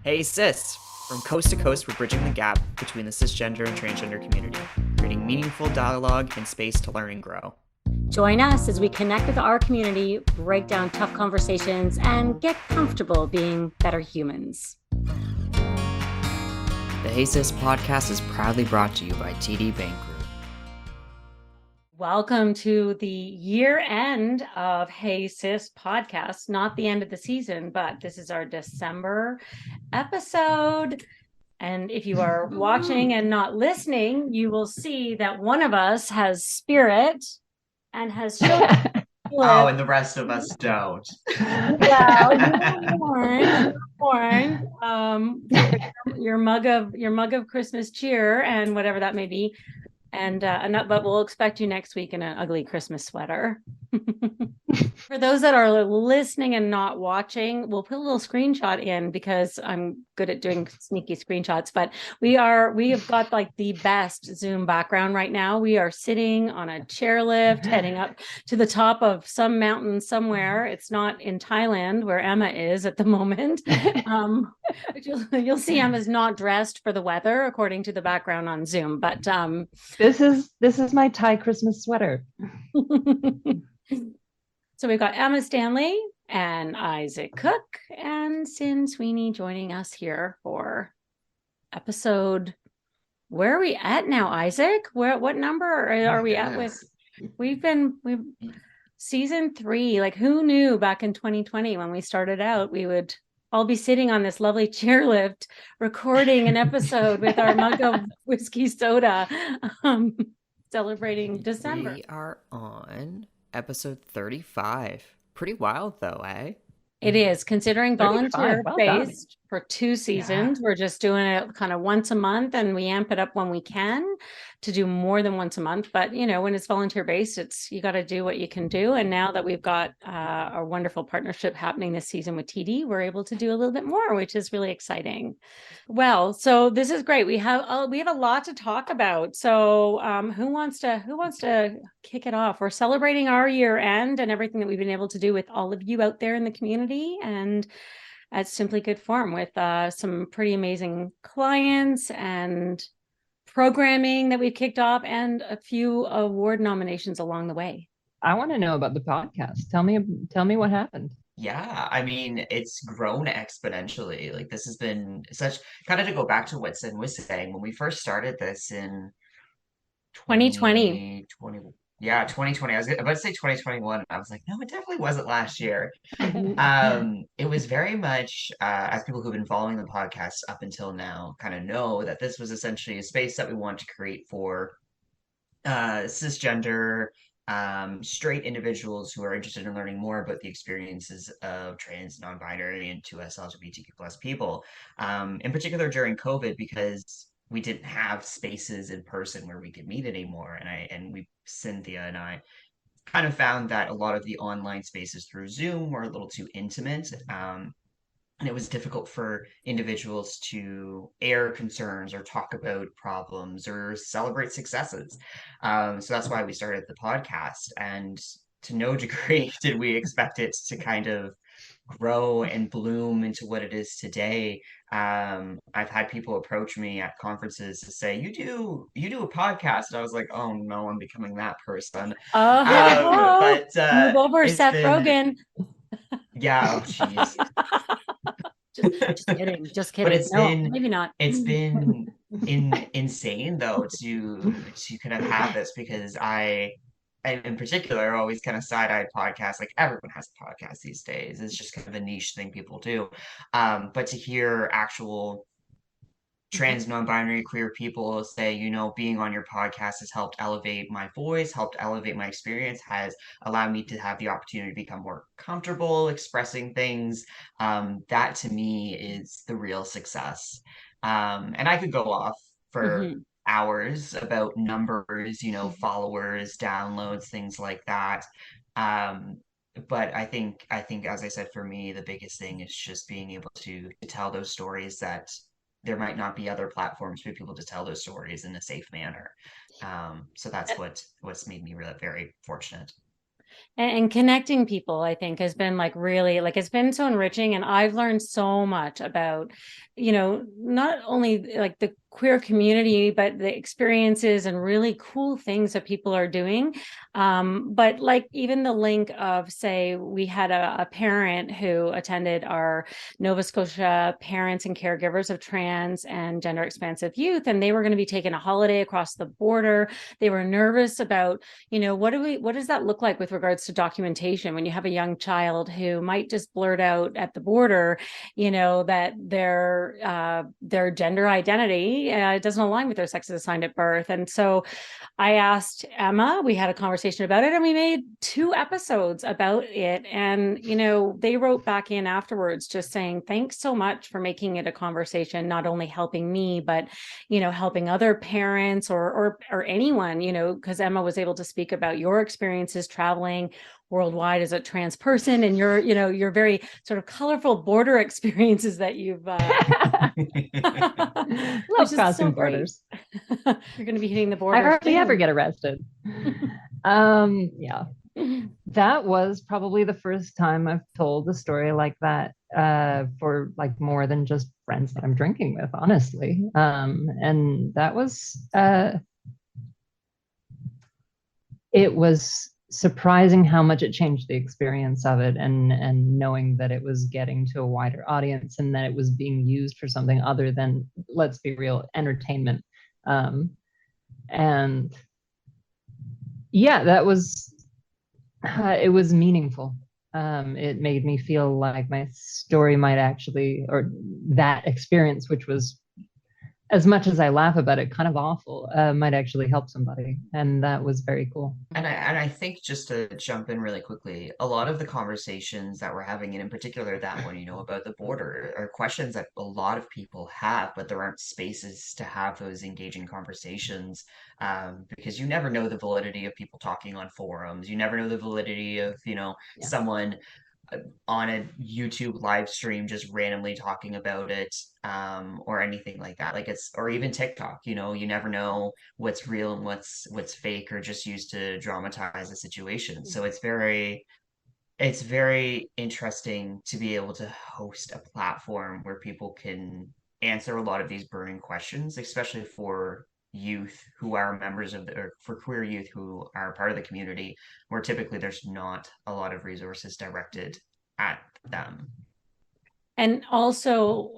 Hey sis! From coast to coast, we're bridging the gap between the cisgender and transgender community, creating meaningful dialogue and space to learn and grow. Join us as we connect with our community, break down tough conversations, and get comfortable being better humans. The Hey Sis podcast is proudly brought to you by TD Bank Group. Welcome to the year end of Hey Sis podcast. Not the end of the season, but this is our December episode. And if you are watching and not listening, you will see that one of us has spirit and has shown. Oh, and the rest of us don't. Well, you're your mug of Christmas cheer and whatever that may be. But we'll expect you next week in an ugly Christmas sweater. For those that are listening and not watching, we'll put a little screenshot in because I'm good at doing sneaky screenshots, but we have got like the best Zoom background right now. We are sitting on a chairlift heading up to the top of some mountain somewhere. It's not in Thailand where Emma is at the moment. You'll see Emma's not dressed for the weather according to the background on Zoom, but this is my Thai Christmas sweater. So we've got Emma Stanley and Isaac Cook and Sin Sweeney joining us here for episode. Where are we at now, Isaac? What number are we at with? We've season 3. Like, who knew back in 2020 when we started out, we would all be sitting on this lovely chairlift recording an episode with our mug of whiskey soda, celebrating December. We are on episode 35. Pretty wild though, eh? It is, considering volunteer-based for 2 seasons. Yeah. We're just doing it kind of once a month, and we amp it up when we can to do more than once a month. But, you know, when it's volunteer-based, you got to do what you can do. And now that we've got a wonderful partnership happening this season with TD, we're able to do a little bit more, which is really exciting. Well, so this is great. We have a lot to talk about. So who wants to kick it off? We're celebrating our year end and everything that we've been able to do with all of you out there in the community, and at Simply Good Form with some pretty amazing clients and programming that we've kicked off and a few award nominations along the way. I want to know about the podcast. Tell me what happened. Yeah, I mean, it's grown exponentially. Like, this has been such, kind of to go back to what Sin was saying, when we first started this in 2020. 2020. I was about to say 2021. I was like, no, it definitely wasn't last year. It was very much, as people who've been following the podcast up until now kind of know, that this was essentially a space that we wanted to create for cisgender, straight individuals who are interested in learning more about the experiences of trans, non-binary, and 2S LGBTQ plus people, in particular during COVID, because we didn't have spaces in person where we could meet anymore. Cynthia and I kind of found that a lot of the online spaces through Zoom were a little too intimate. And it was difficult for individuals to air concerns or talk about problems or celebrate successes. So that's why we started the podcast. And to no degree did we expect it to kind of grow and bloom into what it is today. I've had people approach me at conferences to say, you do a podcast. And I was like, oh no, I'm becoming that person. But move over, Seth Rogen. Yeah, oh jeez. Just kidding. But it's been, maybe not. It's been insane though to kind of have this, because I in particular always kind of side-eyed podcasts. Like, everyone has a podcast these days. It's just kind of a niche thing people do. But to hear actual trans, non-binary, queer people say, you know, being on your podcast has helped elevate my voice, helped elevate my experience, has allowed me to have the opportunity to become more comfortable expressing things. That to me is the real success. And I could go off for hours about numbers, you know, followers, downloads, things like that. But I think, as I said, for me, the biggest thing is just being able to tell those stories that there might not be other platforms for people to tell those stories in a safe manner. So that's what's made me really very fortunate. And connecting people, I think, has been like really, like, it's been so enriching. And I've learned so much about, not only like the queer community, but the experiences and really cool things that people are doing. But like even the link of, say, we had a parent who attended our Nova Scotia Parents and Caregivers of Trans and Gender Expansive Youth, and they were going to be taking a holiday across the border. They were nervous about, what does that look like with regards to documentation when you have a young child who might just blurt out at the border, that their gender identity doesn't align with their sex as assigned at birth. And so I asked Emma, we had a conversation about it, and we made 2 episodes about it. And, they wrote back in afterwards just saying, thanks so much for making it a conversation, not only helping me, but, helping other parents or anyone, because Emma was able to speak about your experiences traveling worldwide as a trans person, and your very sort of colorful border experiences that you've love crossing borders. You're going to be hitting the border. I hardly ever get arrested. Yeah, that was probably the first time I've told a story like that for like more than just friends that I'm drinking with, honestly. And that was it was surprising how much it changed the experience of it, and knowing that it was getting to a wider audience and that it was being used for something other than, let's be real, entertainment. And yeah, that was it was meaningful. It made me feel like my story might actually, or that experience, which was, as much as I laugh about it, kind of awful, might actually help somebody. And that was very cool. And I think, just to jump in really quickly, a lot of the conversations that we're having, and in particular that one, about the border, are questions that a lot of people have, but there aren't spaces to have those engaging conversations, because you never know the validity of people talking on forums. You never know the validity of, someone on a YouTube live stream just randomly talking about it, or anything like that. Or even TikTok, you never know what's real and what's fake, or just used to dramatize a situation. So it's very interesting to be able to host a platform where people can answer a lot of these burning questions, especially for youth who are members of or for queer youth who are part of the community, where typically there's not a lot of resources directed at them. And also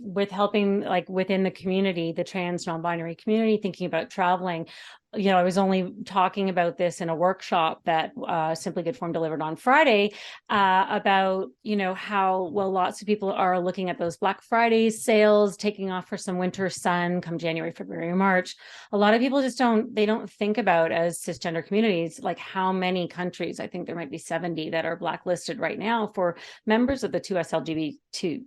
with helping, like, within the community, the trans non-binary community, thinking about traveling. I was only talking about this in a workshop that Simply Good Form delivered on Friday, about, how, well, lots of people are looking at those Black Friday sales, taking off for some winter sun come January, February, March. A lot of people just don't think about, as cisgender communities, like how many countries, I think there might be 70 that are blacklisted right now for members of the 2SLGBTQ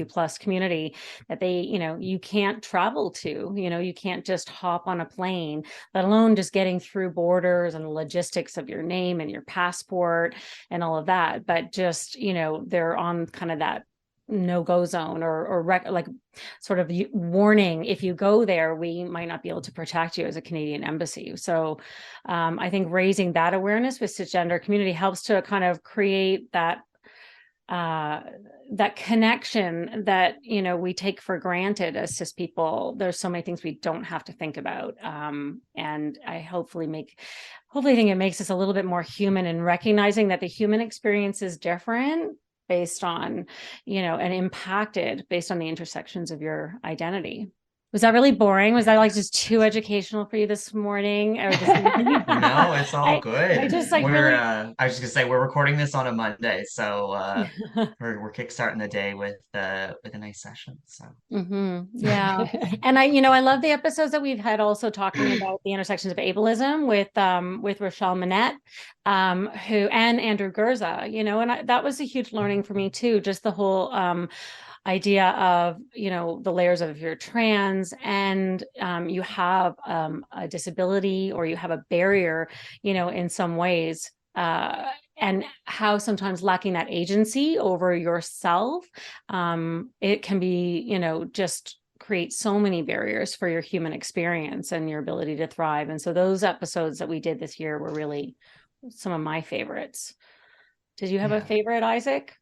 plus community, that they, you can't travel to, you can't just hop on a plane, let alone just getting through borders and the logistics of your name and your passport and all of that. But just, they're on kind of that no-go zone, or like sort of warning, if you go there, we might not be able to protect you as a Canadian embassy. So I think raising that awareness with cisgender community helps to kind of create that connection that, we take for granted as cis people. There's so many things we don't have to think about. And I hopefully think it makes us a little bit more human, in recognizing that the human experience is different based on, and impacted based on the intersections of your identity. Was that really boring? Was that like just too educational for you this morning? Or just... No, it's all good. I just like I was just gonna say, we're recording this on a Monday, so we're kickstarting the day with a nice session. So yeah, and I love the episodes that we've had also talking about the intersections of ableism with Rochelle Manette, who, and Andrew Gurza, and that was a huge learning for me too. Just the whole idea of, the layers of, if you're trans and you have a disability, or you have a barrier, in some ways, and how sometimes lacking that agency over yourself, it can be, just create so many barriers for your human experience and your ability to thrive. And so those episodes that we did this year were some of my favorites. Did you have a favorite, Isaac?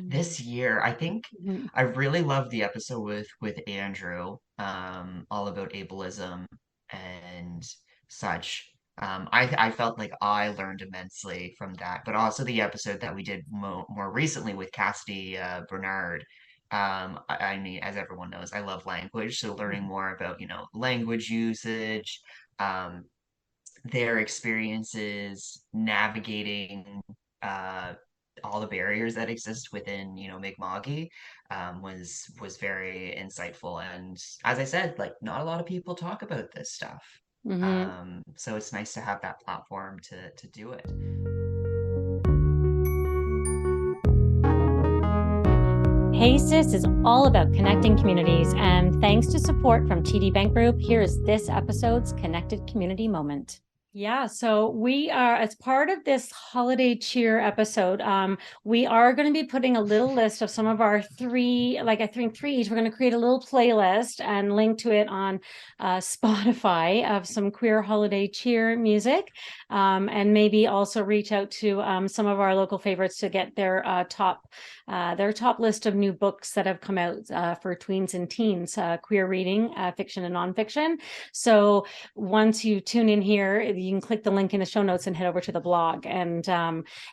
This year, I think I really loved the episode with Andrew, all about ableism and such. I felt like I learned immensely from that, but also the episode that we did more recently with Cassidy Bernard. I mean, as everyone knows, I love language, so learning more about, language usage, um, their experiences navigating uh, all the barriers that exist within, Mi'kmaq, was very insightful. And as I said, like not a lot of people talk about this stuff. So it's nice to have that platform to do it. Hey Sis is all about connecting communities, and thanks to support from TD Bank Group, here is this episode's Connected Community Moment. Yeah, so we are, as part of this holiday cheer episode, we are going to be putting a little list of some of our three, like I think three each. We're going to create a little playlist and link to it on Spotify of some queer holiday cheer music, and maybe also reach out to some of our local favorites to get their top list of new books that have come out for tweens and teens, queer reading, fiction and nonfiction. So once you tune in here, you can click the link in the show notes and head over to the blog and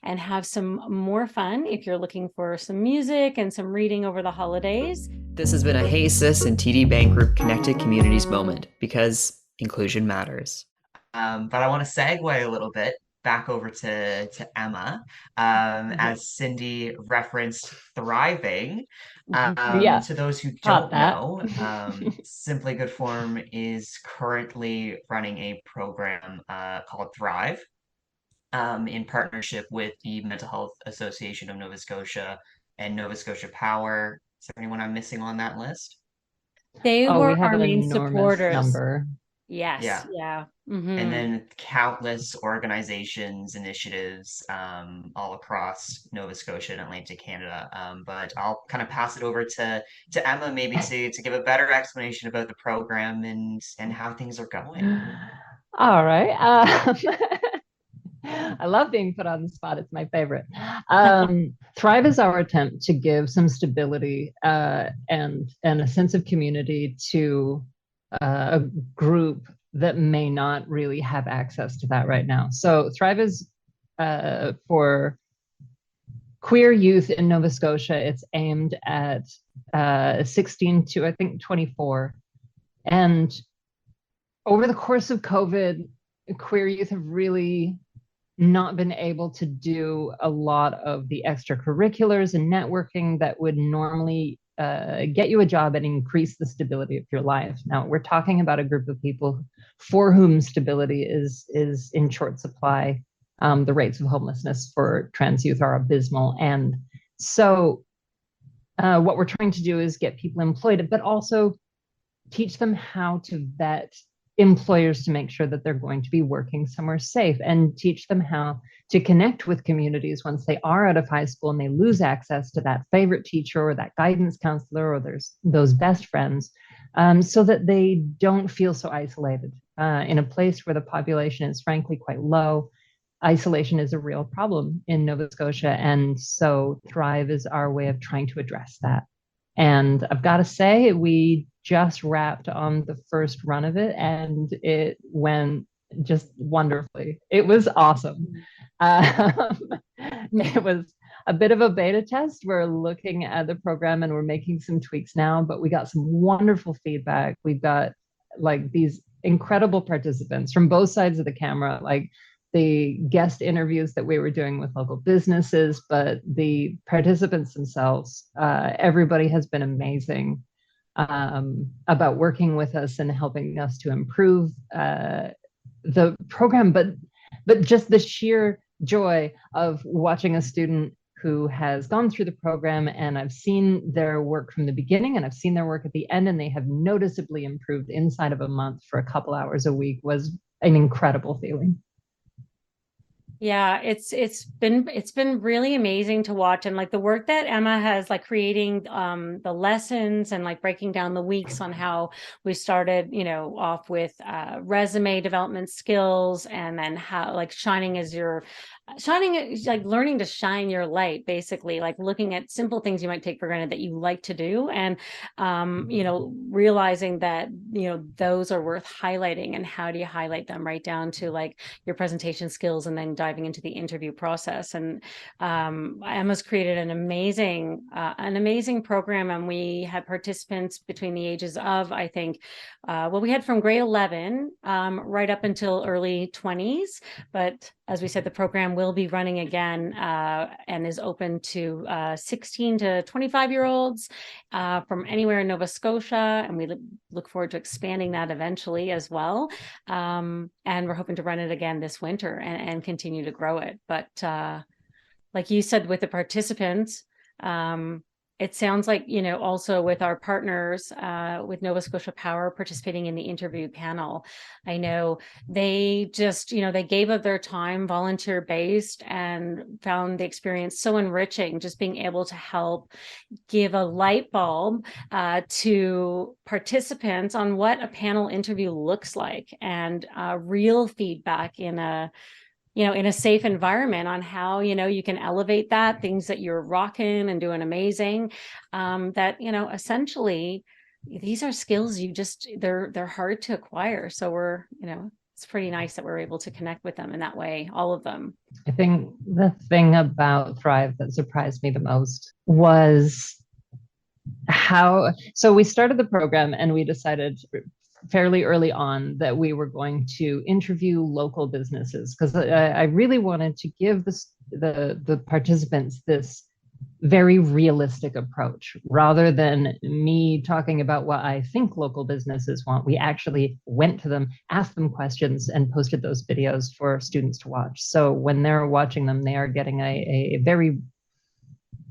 have some more fun if you're looking for some music and some reading over the holidays. This has been a Hey Sis and TD Bank Group Connected Communities moment, because inclusion matters. But I want to segue a little bit back over to Emma, as Cindy referenced thriving. To those who don't know, Simply Good Form is currently running a program called Thrive, in partnership with the Mental Health Association of Nova Scotia and Nova Scotia Power. Is there anyone I'm missing on that list? They were we have our an main enormous supporters. number. Yes. Yeah. And then countless organizations, initiatives, all across Nova Scotia and Atlantic Canada. But I'll kind of pass it over to Emma, maybe to give a better explanation about the program and how things are going. All right. I love being put on the spot. It's my favorite. Thrive is our attempt to give some stability and a sense of community to a group that may not really have access to that right now. So Thrive is for queer youth in Nova Scotia. It's aimed at 16 to, I think, 24. And over the course of COVID, queer youth have really not been able to do a lot of the extracurriculars and networking that would normally get you a job and increase the stability of your life. Now, we're talking about a group of people for whom stability is in short supply. The rates of homelessness for trans youth are abysmal. And so what we're trying to do is get people employed, but also teach them how to vet employers to make sure that they're going to be working somewhere safe, and teach them how to connect with communities once they are out of high school and they lose access to that favorite teacher or that guidance counselor or there's those best friends, so that they don't feel so isolated. In a place where the population is frankly quite low, isolation is a real problem in Nova Scotia. And so Thrive is our way of trying to address that. And I've got to say, we just wrapped on the first run of it and it went just wonderfully. It was awesome. It was a bit of a beta test. We're looking at the program and we're making some tweaks now, but we got some wonderful feedback. We've got like these incredible participants from both sides of the camera, like the guest interviews that we were doing with local businesses, but the participants themselves, everybody has been amazing about working with us and helping us to improve the program, but just the sheer joy of watching a student who has gone through the program, and I've seen their work from the beginning and I've seen their work at the end, and they have noticeably improved inside of a month for a couple hours a week, was an incredible feeling. Yeah, it's been really amazing to watch, and like the work that Emma has like creating the lessons and like breaking down the weeks on how we started, off with resume development skills, and then how like shining, like learning to shine your light, basically like looking at simple things you might take for granted that you like to do, and realizing that those are worth highlighting, and how do you highlight them, right down to like your presentation skills, and then diving into the interview process. And Emma's created an amazing program, and we had participants between the ages of, I think, we had from grade 11 right up until early 20s. But as we said, the program will be running again, and is open to 16 to 25-year-olds from anywhere in Nova Scotia. And we look forward to expanding that eventually as well. And we're hoping to run it again this winter, and continue to grow it. But like you said, with the participants, it sounds like, also with our partners, with Nova Scotia Power participating in the interview panel, I know they just, they gave of their time, volunteer based, and found the experience so enriching, just being able to help give a light bulb to participants on what a panel interview looks like, and real feedback in a safe environment on how, you can elevate that, things that you're rocking and doing amazing, that, essentially these are skills they're hard to acquire. So it's pretty nice that we're able to connect with them in that way, all of them. I think the thing about Thrive that surprised me the most was so we started the program, and we decided fairly early on that we were going to interview local businesses, because I really wanted to give the participants this very realistic approach. Rather than me talking about what I think local businesses want, we actually went to them, asked them questions, and posted those videos for students to watch. So when they're watching them, they are getting a very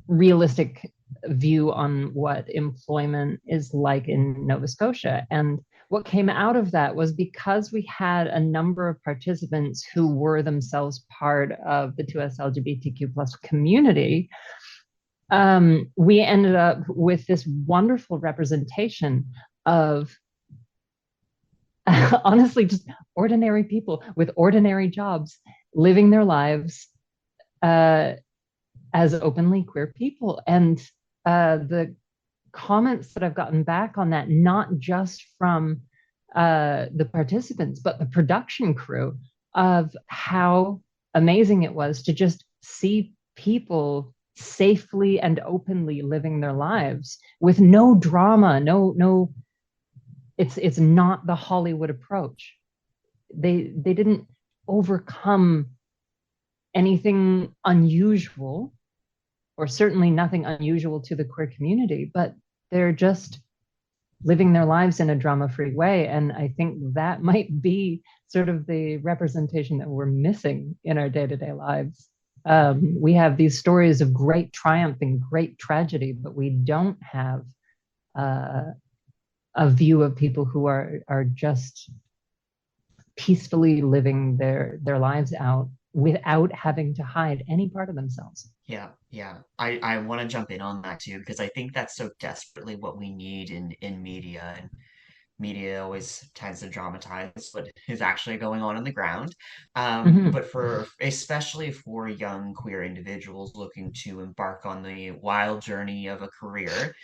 realistic view on what employment is like in Nova Scotia. And what came out of that was, because we had a number of participants who were themselves part of the 2S LGBTQ plus community, we ended up with this wonderful representation of honestly just ordinary people with ordinary jobs living their lives as openly queer people. And the comments that I've gotten back on that, not just from the participants, but the production crew, of how amazing it was to just see people safely and openly living their lives with no drama, no, it's not the Hollywood approach. They didn't overcome anything unusual, or certainly nothing unusual to the queer community, but they're just living their lives in a drama-free way. And I think that might be sort of the representation that we're missing in our day-to-day lives. We have these stories of great triumph and great tragedy, but we don't have a view of people who are just peacefully living their lives out without having to hide any part of themselves. Yeah. I want to jump in on that too, because I think that's so desperately what we need in media. And media always tends to dramatize what is actually going on the ground. But especially for young queer individuals looking to embark on the wild journey of a career,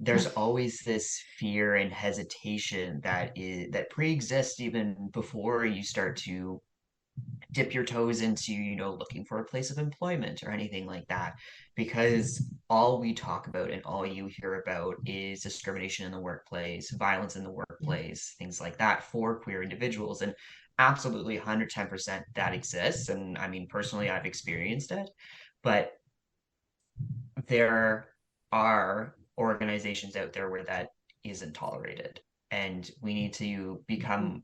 there's always this fear and hesitation that pre-exists even before you start to dip your toes into, looking for a place of employment or anything like that, because all we talk about and all you hear about is discrimination in the workplace, violence in the workplace, things like that for queer individuals. And absolutely 110% that exists. And I mean, personally, I've experienced it, but there are organizations out there where that isn't tolerated. And we need to become,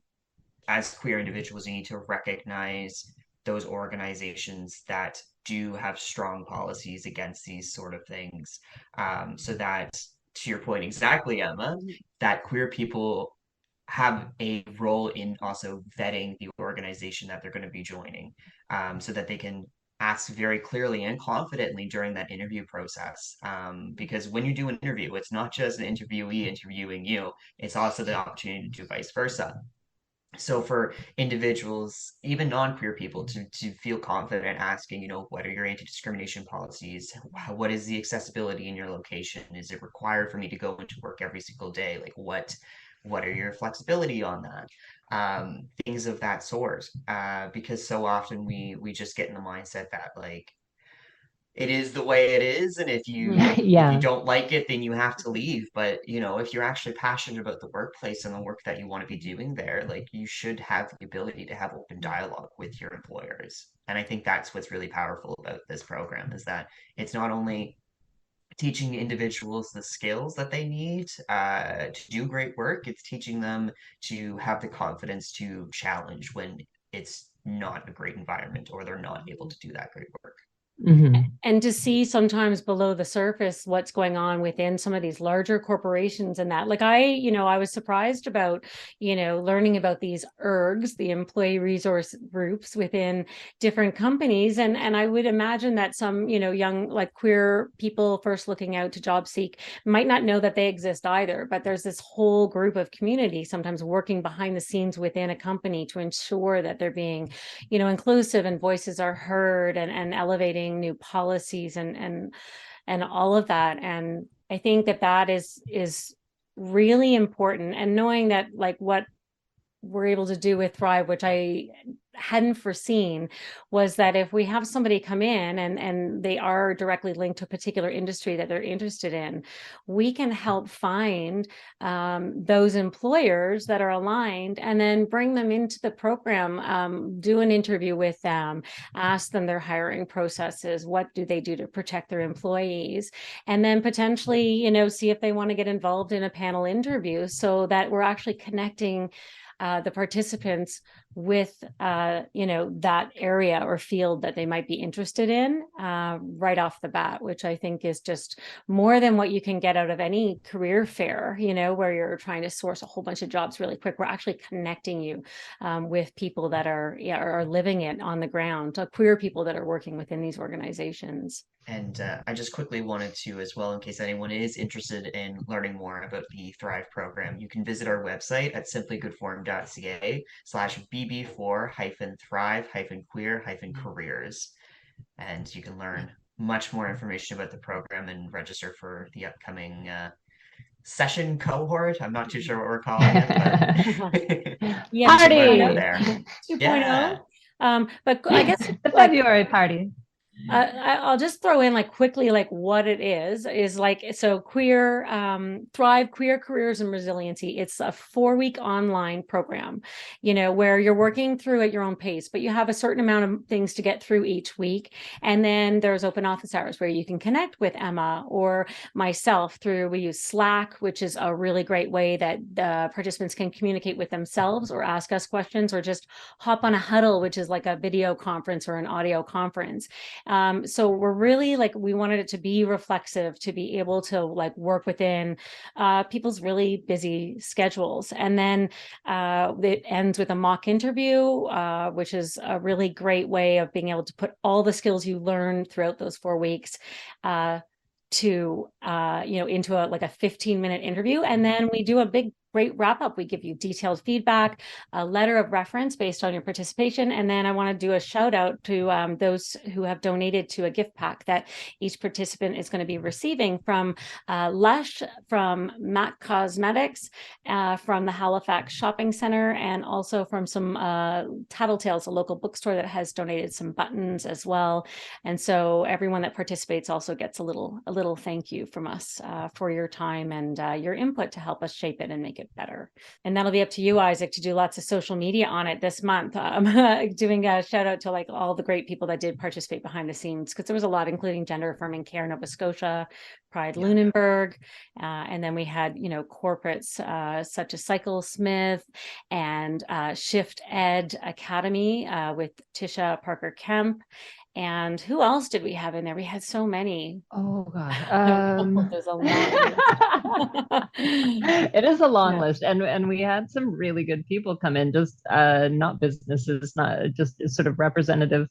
as queer individuals, you need to recognize those organizations that do have strong policies against these sort of things, so that, to your point exactly, Emma, that queer people have a role in also vetting the organization that they're going to be joining, so that they can ask very clearly and confidently during that interview process. Because when you do an interview, it's not just an interviewee interviewing you, it's also the opportunity to do vice versa. So for individuals, even non-queer people, to feel confident asking, what are your anti-discrimination policies? What is the accessibility in your location? Is it required for me to go into work every single day? Like what are your flexibility on that? Things of that sort. Because so often we just get in the mindset that like it is the way it is, and if you Yeah. don't like it, then you have to leave. But if you're actually passionate about the workplace and the work that you want to be doing there, like you should have the ability to have open dialogue with your employers. And I think that's what's really powerful about this program, is that it's not only teaching individuals the skills that they need to do great work, it's teaching them to have the confidence to challenge when it's not a great environment or they're not able to do that great work. Mhm. And to see sometimes below the surface what's going on within some of these larger corporations, and that, like, I was surprised about, learning about these ERGs, the employee resource groups within different companies. And I would imagine that some, young, like, queer people first looking out to job seek might not know that they exist either. But there's this whole group of community sometimes working behind the scenes within a company to ensure that they're being, inclusive and voices are heard, and elevating new policies and all of that. And I think that is really important. And knowing that, like, what we're able to do with Thrive, which I hadn't foreseen, was that if we have somebody come in and they are directly linked to a particular industry that they're interested in, we can help find those employers that are aligned, and then bring them into the program, do an interview with them, ask them their hiring processes, what do they do to protect their employees, and then potentially, see if they want to get involved in a panel interview, so that we're actually connecting the participants with that area or field that they might be interested in right off the bat, which I think is just more than what you can get out of any career fair, where you're trying to source a whole bunch of jobs really quick. We're actually connecting you with people that are living it on the ground, queer people that are working within these organizations. And I just quickly wanted to, as well, in case anyone is interested in learning more about the Thrive program, you can visit our website at simplygoodform.ca/bb4-thrive-queer-careers. And you can learn much more information about the program and register for the upcoming session cohort. I'm not too sure what we're calling it, but Yeah, you can learn more 2.0. there. 2.0. Yeah. But I guess The February party. I'll just throw in, like, quickly, like, what it is like, so queer Thrive, Queer Careers and Resiliency. It's a 4-week online program, where you're working through at your own pace, but you have a certain amount of things to get through each week. And then there's open office hours where you can connect with Emma or myself we use Slack, which is a really great way that the participants can communicate with themselves or ask us questions, or just hop on a huddle, which is like a video conference or an audio conference. So we're really, like, we wanted it to be reflexive, to be able to, like, work within people's really busy schedules. And then it ends with a mock interview, which is a really great way of being able to put all the skills you learned throughout those 4 weeks into a 15-minute interview. And then we do a great wrap up. We give you detailed feedback, a letter of reference based on your participation. And then I want to do a shout out to those who have donated to a gift pack that each participant is going to be receiving from Lush, from MAC Cosmetics, from the Halifax Shopping Center, and also from some Tattletales, a local bookstore that has donated some buttons as well. And so everyone that participates also gets a little thank you from us for your time and your input to help us shape it and make it better. And that'll be up to you, Isaac, to do lots of social media on it this month. Doing a shout out to, like, all the great people that did participate behind the scenes, because there was a lot, including Gender Affirming Care Nova Scotia, Pride Lunenburg, and then we had corporates such as Cycle Smith and Shift Ed Academy with Tisha Parker Kemp, And who else did we have in there? We had so many. Oh God. There's a long It is a long Yeah. list, and we had some really good people come in, just not businesses, not just sort of representative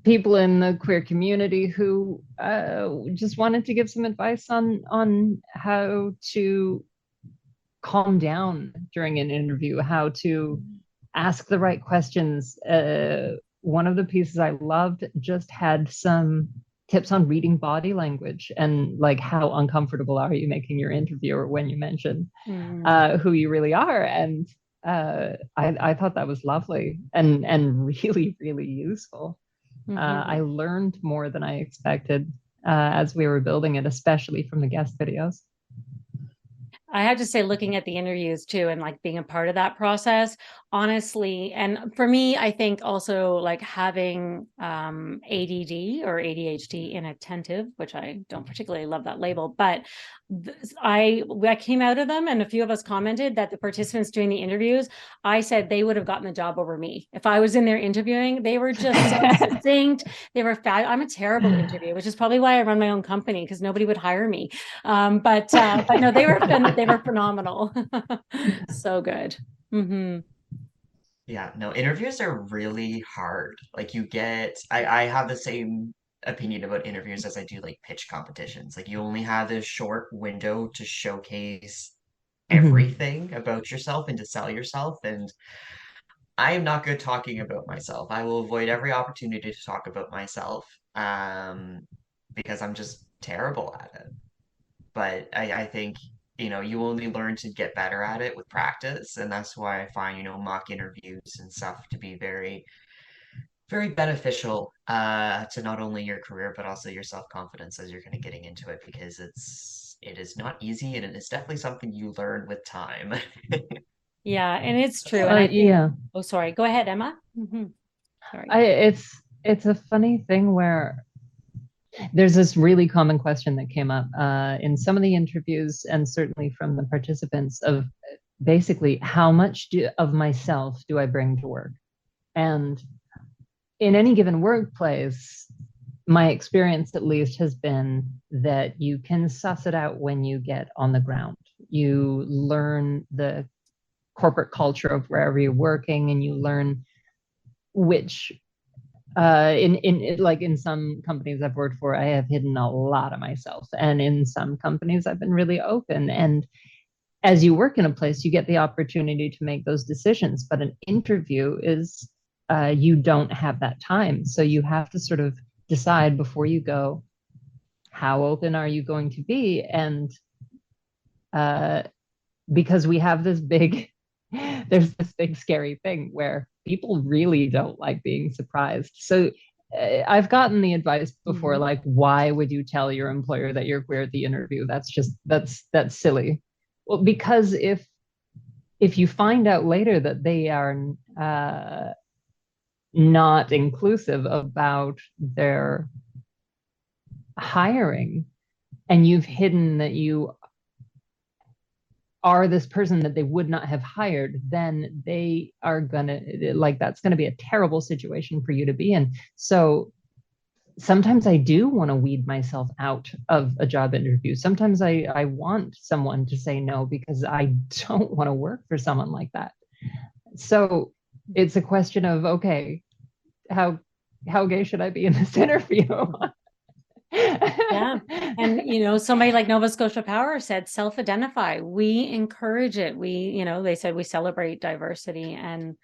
people in the queer community who just wanted to give some advice on how to calm down during an interview, how to ask the right questions. One of the pieces I loved just had some tips on reading body language and like how uncomfortable are you making your interviewer when you mention who you really are. And I thought that was lovely and really, really useful. I learned more than I expected as we were building it, especially from the guest videos. I have to say, looking at the interviews too, and like being a part of that process, honestly, and for me, I think also like having ADD or ADHD inattentive, which I don't particularly love that label, but I came out of them, and a few of us commented that the participants doing the interviews, I said they would have gotten the job over me if I was in there interviewing. They were just so succinct. They were I'm a terrible interviewer, which is probably why I run my own company, because nobody would hire me. But no, they were phenomenal. So good. Yeah, no, interviews are really hard. Like I have the same opinion about interviews as I do like pitch competitions. Like you only have this short window to showcase everything about yourself and to sell yourself. And I am not good talking about myself. I will avoid every opportunity to talk about myself, because I'm just terrible at it. But I think, you only learn to get better at it with practice. And that's why I find, mock interviews and stuff to be very, very beneficial to not only your career, but also your self-confidence as you're kind of getting into it, because it is not easy, and it is definitely something you learn with time. Yeah, and it's true. And I think, yeah. Oh, sorry. Go ahead, Emma. Sorry. It's a funny thing where there's this really common question that came up in some of the interviews, and certainly from the participants, of basically how much of myself do I bring to work? And in any given workplace, my experience at least has been that you can suss it out when you get on the ground. You learn the corporate culture of wherever you're working, and you learn which in some companies I've worked for, I have hidden a lot of myself, and in some companies I've been really open. And as you work in a place, you get the opportunity to make those decisions, but an interview is you don't have that time, so you have to sort of decide before you go, how open are you going to be? And because we have this there's this big scary thing where people really don't like being surprised. So I've gotten the advice before, like, why would you tell your employer that you're queer at the interview? That's silly. Well, because if you find out later that they are not inclusive about their hiring, and you've hidden that you are this person that they would not have hired, then they are gonna, like, that's gonna be a terrible situation for you to be in. So sometimes I do want to weed myself out of a job interview. Sometimes I want someone to say no because I don't want to work for someone like that. So it's a question of, okay, how gay should I be in this interview? Yeah. And, somebody like Nova Scotia Power said, self-identify. We encourage it. They said we celebrate diversity. And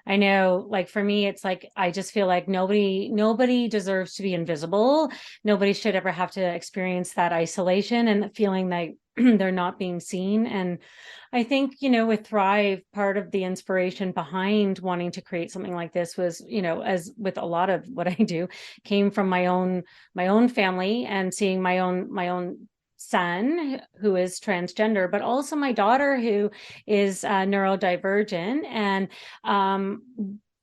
I know, like, for me, it's like, I just feel like nobody deserves to be invisible. Nobody should ever have to experience that isolation and feeling like they're not being seen. And I think, with Thrive, part of the inspiration behind wanting to create something like this was, as with a lot of what I do, came from my own family, and seeing my own son who is transgender, but also my daughter who is neurodivergent, and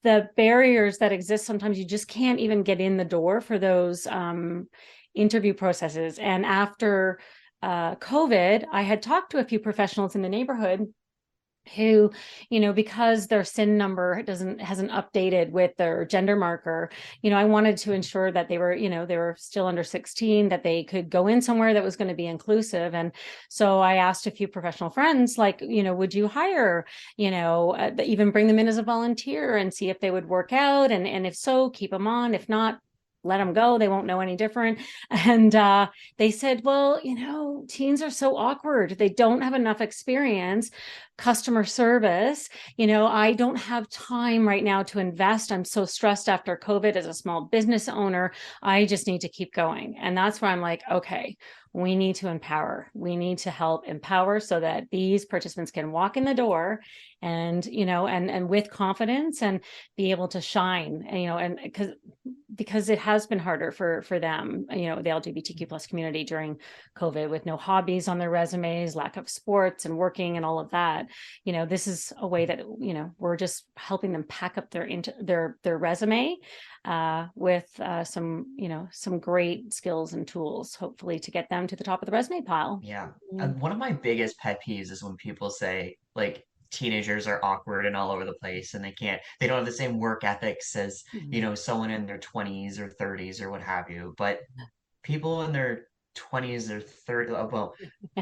the barriers that exist. Sometimes you just can't even get in the door for those interview processes. And after COVID, I had talked to a few professionals in the neighborhood, who, because their SIN number hasn't updated with their gender marker, I wanted to ensure that they were still under 16, that they could go in somewhere that was going to be inclusive. And so I asked a few professional friends, like, would you hire, even bring them in as a volunteer and see if they would work out, and if so, keep them on. If not, let them go. They won't know any different. And they said, well, teens are so awkward. They don't have enough experience, customer service. I don't have time right now to invest. I'm so stressed after COVID as a small business owner. I just need to keep going. And that's where I'm like, okay, we need to empower. We need to help empower so that these participants can walk in the door and, and with confidence and be able to shine, and because it has been harder for them, the LGBTQ plus community during COVID, with no hobbies on their resumes, lack of sports and working and all of that. This is a way that, we're just helping them pack up their resume with some great skills and tools, hopefully to get them to the top of the resume pile. Yeah. One of my biggest pet peeves is when people say, like, teenagers are awkward and all over the place and they don't have the same work ethics as, someone in their 20s or 30s or what have you. But people in their 20s or 30s, well,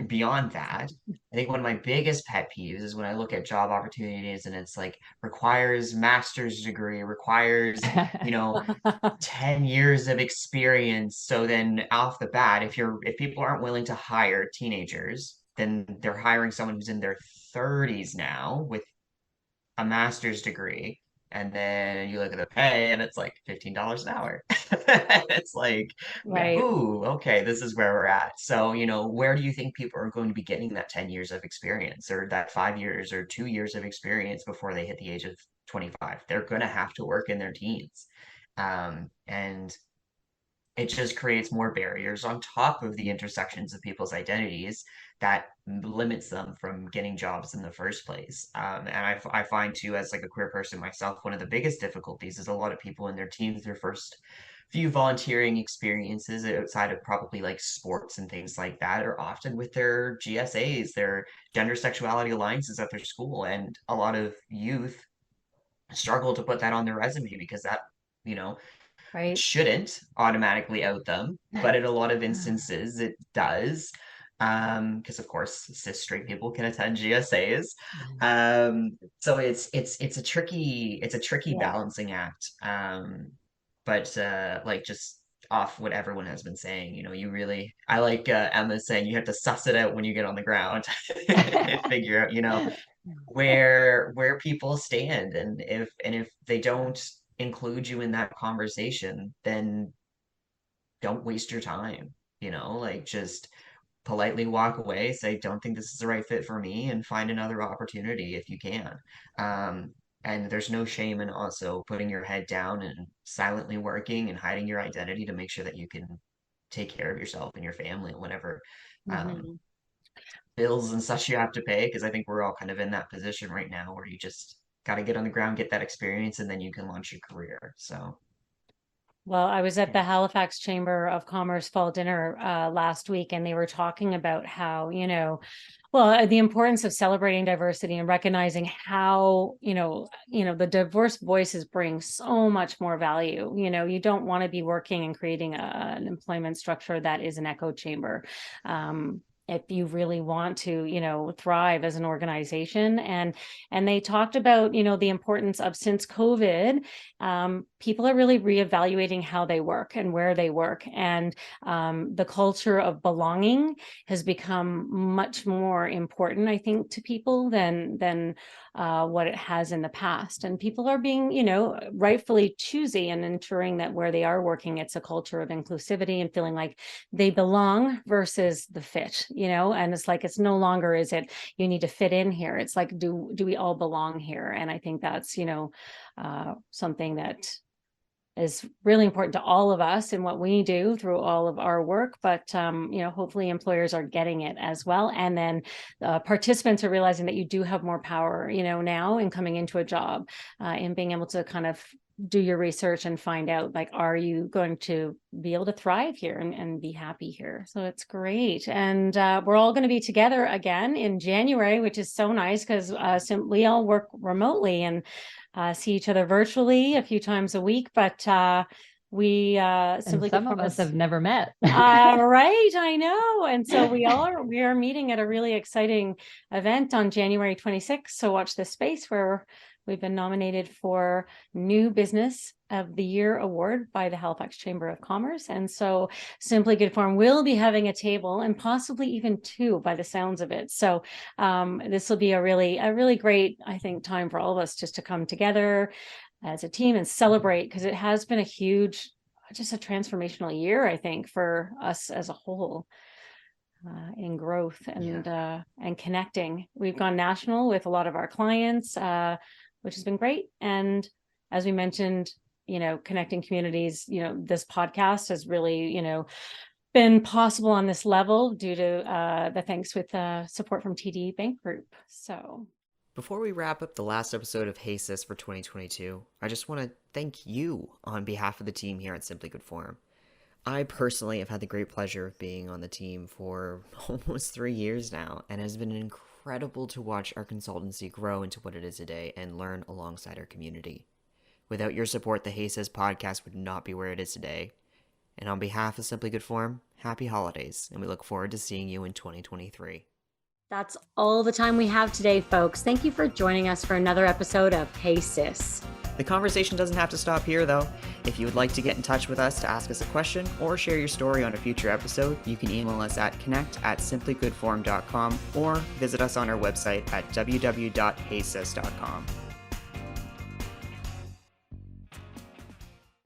beyond that, I think one of my biggest pet peeves is when I look at job opportunities and it's like requires master's degree, requires, 10 years of experience. So then off the bat, if people aren't willing to hire teenagers, then they're hiring someone who's in their 30s now with a master's degree. And then you look at the pay and it's like $15 an hour. It's like, Right. ooh, okay, this is where we're at. So, where do you think people are going to be getting that 10 years of experience or that 5 years or 2 years of experience before they hit the age of 25? They're going to have to work in their teens. And it just creates more barriers on top of the intersections of people's identities that limits them from getting jobs in the first place. And I find too, as like a queer person myself, one of the biggest difficulties is a lot of people in their teens, their first few volunteering experiences outside of probably like sports and things like that are often with their GSAs, their gender sexuality alliances at their school. And a lot of youth struggle to put that on their resume because that, you know, Right. shouldn't automatically out them, but in a lot of instances it does. Because of course cis straight people can attend GSAs. So it's a tricky Yeah. balancing act. But like just off what everyone has been saying, I like Emma saying you have to suss it out when you get on the ground and figure out, where people stand, and if they don't include you in that conversation, then don't waste your time, like just politely walk away, say don't think this is the right fit for me, and find another opportunity if you can. um and there's no shame in also putting your head down and silently working and hiding your identity to make sure that you can take care of yourself and your family and whatever Mhm. bills and such you have to pay, because I think we're all kind of in that position right now where you just got to get on the ground, get that experience, and then you can launch your career. So, Well, I was at yeah. the Halifax Chamber of Commerce fall dinner last week, and they were talking about how, the importance of celebrating diversity and recognizing how, the diverse voices bring so much more value. You don't want to be working and creating an employment structure that is an echo chamber. If you really want to, thrive as an organization. And they talked about, the importance of, since COVID, people are really reevaluating how they work and where they work. And the culture of belonging has become much more important, I think, to people than what it has in the past. And people are being, rightfully choosy and ensuring that where they are working, it's a culture of inclusivity and feeling like they belong versus the fit, and it's like, it's no longer, is it, you need to fit in here. It's like, do we all belong here? And I think that's, something that is really important to all of us in what we do through all of our work. But, hopefully employers are getting it as well. And then participants are realizing that you do have more power, now in coming into a job, in being able to kind of do your research and find out, like, are you going to be able to thrive here and be happy here? So it's great. And we're all going to be together again in January, which is so nice because we all work remotely and see each other virtually a few times a week, but we simply, some of us have never met. Right, I know. And so we are meeting at a really exciting event on January 26th. So watch this space, where we've been nominated for New Business of the Year award by the Halifax Chamber of Commerce. And so Simply Good Form will be having a table, and possibly even two by the sounds of it. So this will be a really great, I think, time for all of us just to come together as a team and celebrate, because it has been just a transformational year, I think, for us as a whole. In growth and connecting. We've gone national with a lot of our clients, which has been great. And as we mentioned, connecting communities, this podcast has really, been possible on this level due to the thanks with support from TD Bank Group. So before we wrap up the last episode of Hey Sis for 2022, I just want to thank you on behalf of the team here at Simply Good Form. I personally have had the great pleasure of being on the team for almost 3 years now, and it has been incredible to watch our consultancy grow into what it is today and learn alongside our community. Without your support, the Hey Sis podcast would not be where it is today. And on behalf of Simply Good Form, happy holidays, and we look forward to seeing you in 2023. That's all the time we have today, folks. Thank you for joining us for another episode of Hey Sis. The conversation doesn't have to stop here, though. If you would like to get in touch with us to ask us a question or share your story on a future episode, you can email us at connect@simplygoodform.com or visit us on our website at www.heysis.com.